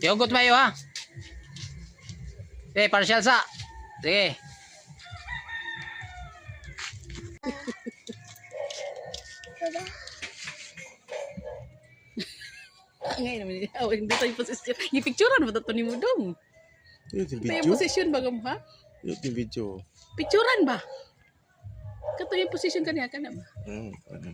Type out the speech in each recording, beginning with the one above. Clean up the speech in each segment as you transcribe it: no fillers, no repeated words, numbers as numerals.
Iugot mayo ha. Sige, partial sa. Sige. Ngayon naman niya. Hindi tayo posisyon. Yung picturean mo ito ni mo dong. Yun yung Ito yung video. posisyon ba mo ha? Yun yung video. Picturean ba? Kato yung posisyon kaniya ka na ba? Ano.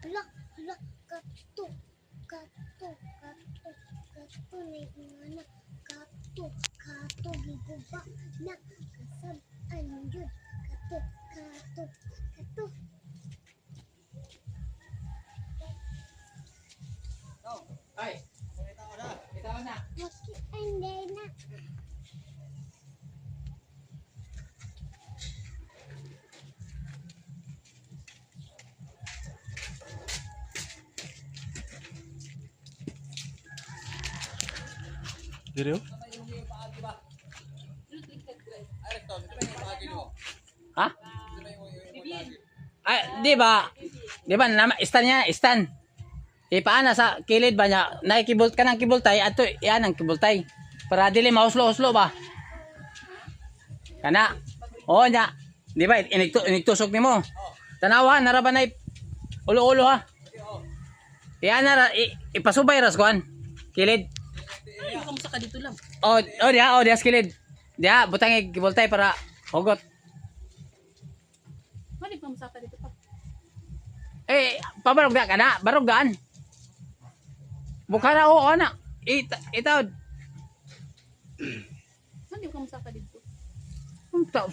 Hala, hala, kato, kato, kato, kato, naigmana, kato, kato, giguba, na, kasab, anjud, kato, kato, kato. Ay, itaw na. Maki, hindi na. Video? Ha? Ay, di ba? Di ba stan niya, stan. Ipaana sa kilid ba niya? Naikibult ka ng kibultay ato yan ang kibultay. Para dili mauslo-uslo ba? Kana. Oo nya. Di ba inigtusok nimo? Tanawa nara ba nay ulo-ulo ha? Yan na ipasubay ras kuan. Kilid. Ay, baka ka dito lang. Dia skilid. Dia butang kibultay para hugot. Mali pa masaka dito pa. Pabarog na kana, barog gaan. Bukara oo na. Itaw. Mali pa masaka dito.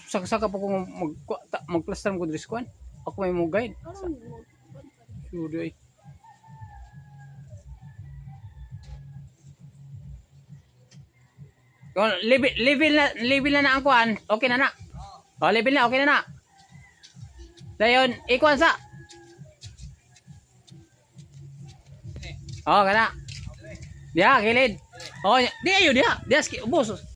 Saka pa ko magplaster ko dris kuan. Ako may mo guide. Parang Sudoy. Kung level na ang kuan, okay na na. Oh, level na, okay na na. Dayon, ikuan sa. Oh, kana. Dia, kilid. Oh, di ayo dia. Dia ubos.